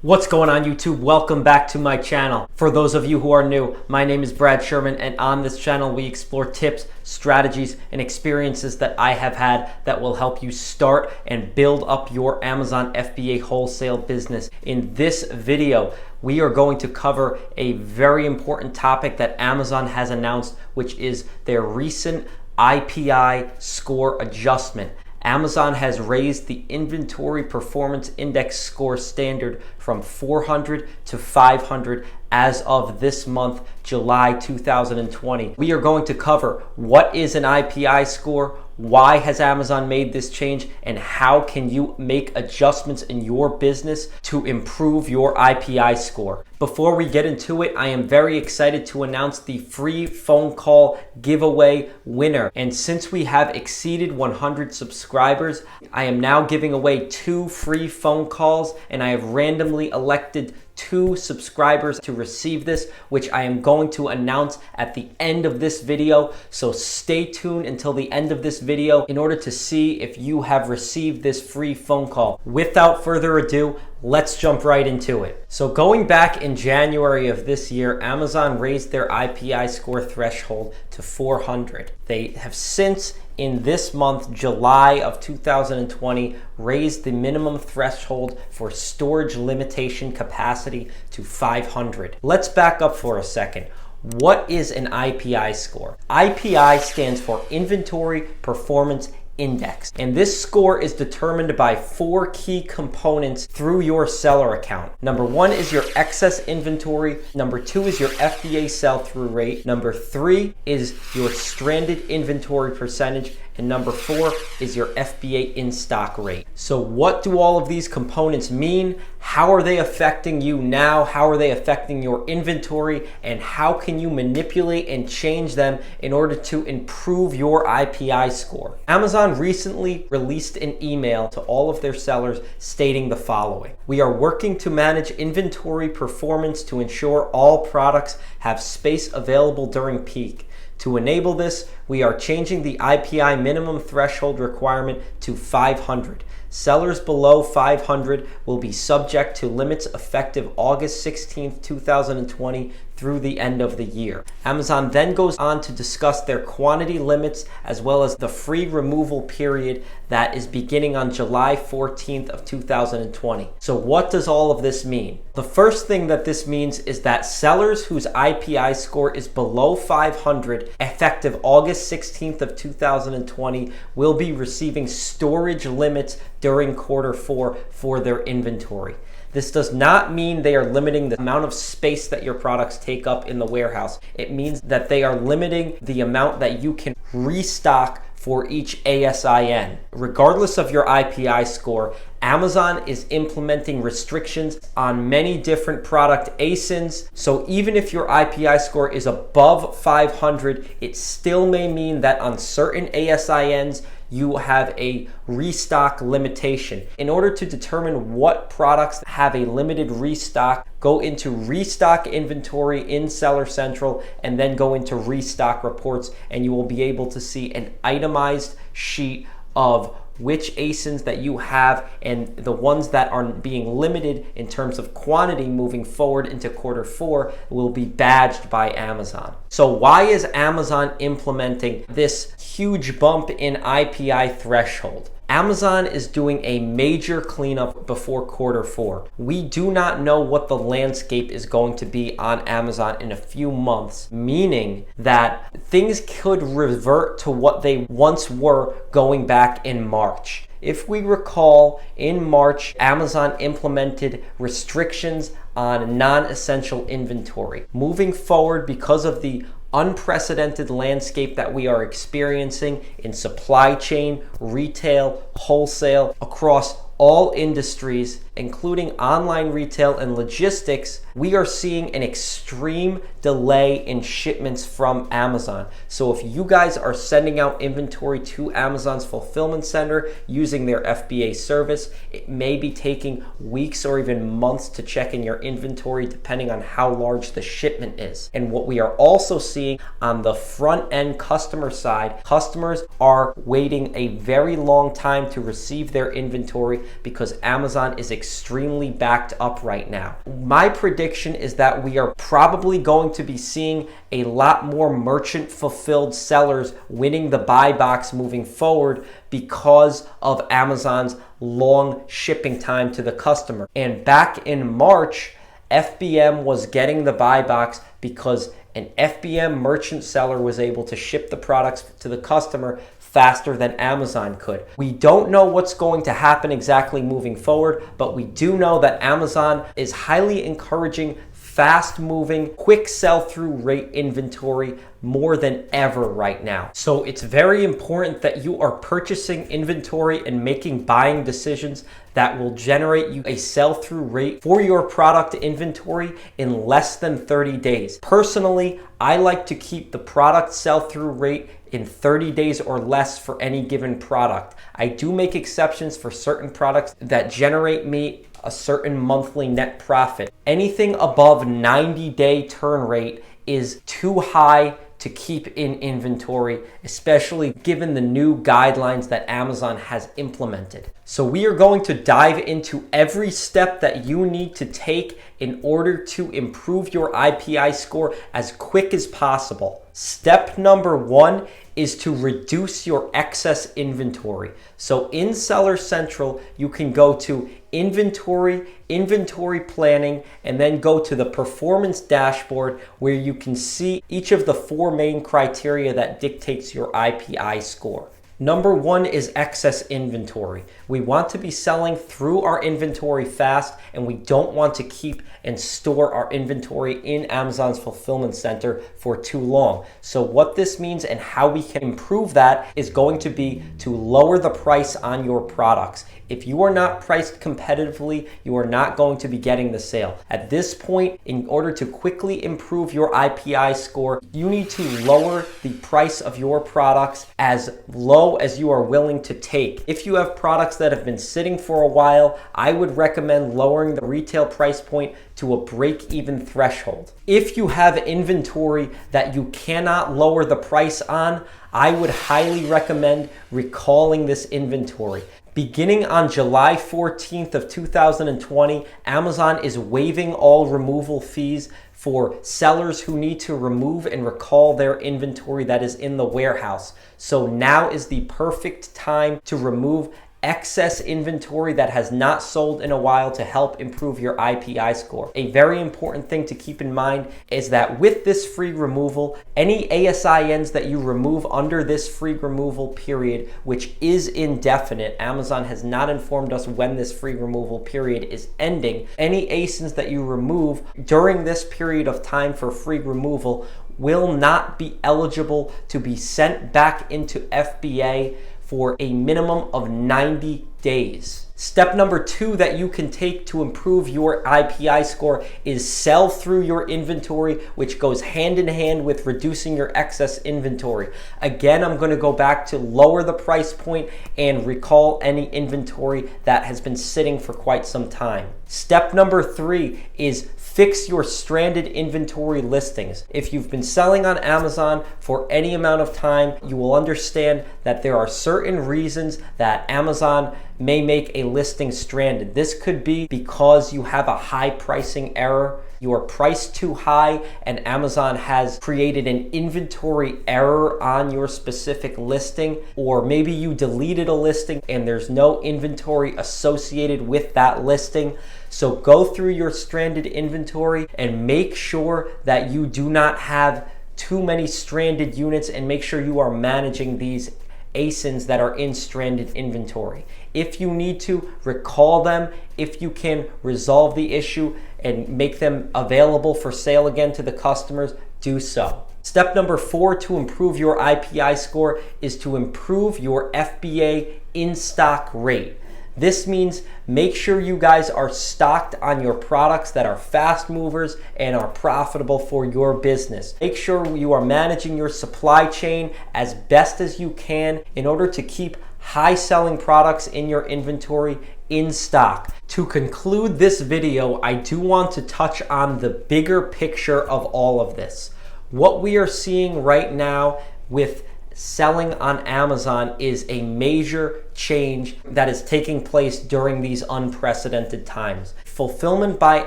What's going on YouTube? Welcome back to my channel. For those of you who are new, my name is Brad Sherman, and on this channel we explore tips, strategies, and experiences that I have had that will help you start and build up your Amazon FBA wholesale business. In this video, we are going to cover a very important topic that Amazon has announced, which is their recent IPI score adjustment. Amazon has raised the Inventory Performance Index score standard from 400 to 500 as of this month, July 2020. We are going to cover what is an IPI score, why has Amazon made this change, and how can you make adjustments in your business to improve your IPI score. Before we get into it, I am very excited to announce the free phone call giveaway winner. And since we have exceeded 100 subscribers, I am now giving away 2 free phone calls, and I have randomly elected 2 subscribers to receive this, which I am going to announce at the end of this video. So stay tuned until the end of this video in order to see if you have received this free phone call. Without further ado, let's jump right into it. So going back in January of this year, Amazon raised their IPI score threshold to 400. They have since, in this month, July of 2020, raised the minimum threshold for storage limitation capacity to 500. Let's back up for a second. What is an IPI score? IPI stands for Inventory Performance Index, and this score is determined by 4 key components through your seller account. Number 1 is your excess inventory. Number 2 is your FBA sell-through rate. Number 3 is your stranded inventory percentage. And number 4 is your FBA in-stock rate. So what do all of these components mean? How are they affecting you now? How are they affecting your inventory? And how can you manipulate and change them in order to improve your IPI score? Amazon recently released an email to all of their sellers stating the following: "We are working to manage inventory performance to ensure all products have space available during peak. To enable this, we are changing the IPI minimum threshold requirement to 500. Sellers below 500 will be subject to limits effective August 16th, 2020 through the end of the year." Amazon then goes on to discuss their quantity limits as well as the free removal period that is beginning on July 14th of 2020. So what does all of this mean? The first thing that this means is that sellers whose IPI score is below 500 effective August 16th of 2020 will be receiving storage limits during Q4 for their inventory. This does not mean they are limiting the amount of space that your products take up in the warehouse. It means that they are limiting the amount that you can restock for each ASIN. Regardless of your IPI score, Amazon is implementing restrictions on many different product ASINs. So even if your IPI score is above 500, it still may mean that on certain ASINs, you have a restock limitation. In order to determine what products have a limited restock, go into restock inventory in Seller Central and then go into restock reports, and you will be able to see an itemized sheet of which ASINs that you have, and the ones that are being limited in terms of quantity moving forward into Q4 will be badged by Amazon. So why is Amazon implementing this huge bump in IPI threshold? Amazon is doing a major cleanup before Q4. We do not know what the landscape is going to be on Amazon in a few months, meaning that things could revert to what they once were going back in March. If we recall, in March, Amazon implemented restrictions on non-essential inventory. Moving forward, because of the unprecedented landscape that we are experiencing in supply chain, retail, wholesale, across all industries, including online retail and logistics, we are seeing an extreme delay in shipments from Amazon. So if you guys are sending out inventory to Amazon's fulfillment center using their FBA service, it may be taking weeks or even months to check in your inventory depending on how large the shipment is. And what we are also seeing on the front end customer side, customers are waiting a very long time to receive their inventory because Amazon is extremely backed up right now. My prediction is that we are probably going to be seeing a lot more merchant fulfilled sellers winning the buy box moving forward because of Amazon's long shipping time to the customer. And back in March, FBM was getting the buy box because an FBM merchant seller was able to ship the products to the customer faster than Amazon could. We don't know what's going to happen exactly moving forward, but we do know that Amazon is highly encouraging fast moving, quick sell-through rate inventory more than ever right now. So it's very important that you are purchasing inventory and making buying decisions that will generate you a sell-through rate for your product inventory in less than 30 days. Personally, I like to keep the product sell-through rate in 30 days or less for any given product. I do make exceptions for certain products that generate me a certain monthly net profit. Anything above 90-day turn rate is too high to keep in inventory, especially given the new guidelines that Amazon has implemented. So we are going to dive into every step that you need to take in order to improve your IPI score as quick as possible. Step number 1 is to reduce your excess inventory. So in Seller Central, you can go to inventory planning, and then go to the performance dashboard where you can see each of the 4 main criteria that dictates your IPI score. Number 1 is excess inventory. We want to be selling through our inventory fast, and we don't want to keep and store our inventory in Amazon's fulfillment center for too long. So what this means and how we can improve that is going to be to lower the price on your products. If you are not priced competitively, you are not going to be getting the sale. At this point, in order to quickly improve your IPI score, you need to lower the price of your products as low as you are willing to take. If you have products that have been sitting for a while, I would recommend lowering the retail price point to a break-even threshold. If you have inventory that you cannot lower the price on, I would highly recommend recalling this inventory. Beginning on July 14th of 2020, Amazon is waiving all removal fees for sellers who need to remove and recall their inventory that is in the warehouse. So now is the perfect time to remove excess inventory that has not sold in a while to help improve your IPI score. A very important thing to keep in mind is that with this free removal, any ASINs that you remove under this free removal period, which is indefinite, Amazon has not informed us when this free removal period is ending, any ASINs that you remove during this period of time for free removal will not be eligible to be sent back into FBA for a minimum of 90 days. Step number 2 that you can take to improve your IPI score is sell through your inventory, which goes hand in hand with reducing your excess inventory. Again, I'm going to go back to lower the price point and recall any inventory that has been sitting for quite some time. Step number 3 is fix your stranded inventory listings. If you've been selling on Amazon for any amount of time, you will understand that there are certain reasons that Amazon may make a listing stranded. This could be because you have a high pricing error, you are priced too high, and Amazon has created an inventory error on your specific listing, or maybe you deleted a listing and there's no inventory associated with that listing. So go through your stranded inventory and make sure that you do not have too many stranded units, and make sure you are managing these ASINs that are in stranded inventory. If you need to, recall them. If you can resolve the issue and make them available for sale again to the customers, do so. Step number 4 to improve your IPI score is to improve your FBA in-stock rate. This means make sure you guys are stocked on your products that are fast movers and are profitable for your business. Make sure you are managing your supply chain as best as you can in order to keep high selling products in your inventory in stock. To conclude this video, I do want to touch on the bigger picture of all of this. What we are seeing right now with selling on Amazon is a major change that is taking place during these unprecedented times. Fulfillment by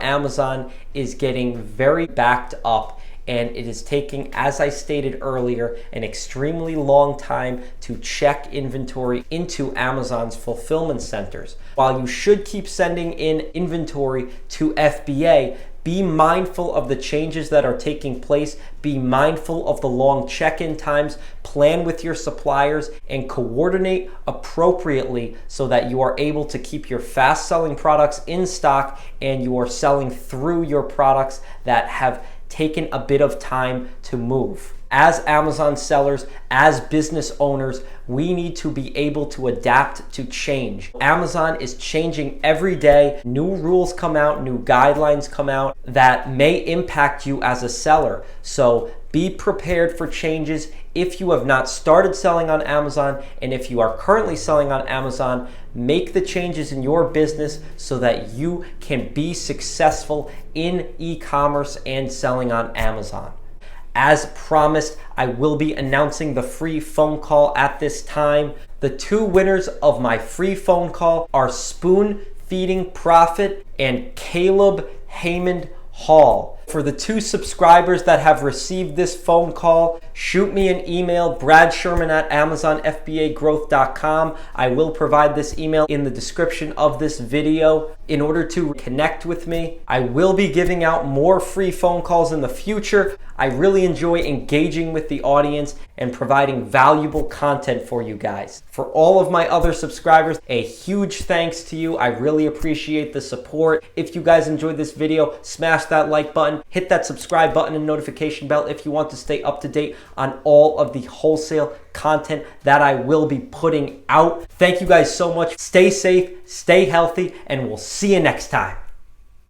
Amazon is getting very backed up, and it is taking, as I stated earlier, an extremely long time to check inventory into Amazon's fulfillment centers. While you should keep sending in inventory to FBA, be mindful of the changes that are taking place. Be mindful of the long check-in times. Plan with your suppliers and coordinate appropriately so that you are able to keep your fast-selling products in stock and you are selling through your products that have taken a bit of time to move. As Amazon sellers, as business owners, we need to be able to adapt to change. Amazon is changing every day. New rules come out, new guidelines come out that may impact you as a seller. So be prepared for changes. If you have not started selling on Amazon, and if you are currently selling on Amazon, make the changes in your business so that you can be successful in e-commerce and selling on Amazon. As promised, I will be announcing the free phone call at this time. The two winners of my free phone call are Spoon Feeding Profit and Caleb Haymond Hall. For the 2 subscribers that have received this phone call, shoot me an email, bradsherman@amazonfbagrowth.com. I will provide this email in the description of this video. In order to connect with me, I will be giving out more free phone calls in the future. I really enjoy engaging with the audience and providing valuable content for you guys. For all of my other subscribers, a huge thanks to you. I really appreciate the support. If you guys enjoyed this video, smash that like button, hit that subscribe button and notification bell if you want to stay up to date on all of the wholesale content that I will be putting out. Thank you guys so much. Stay safe, stay healthy, and we'll see you next time.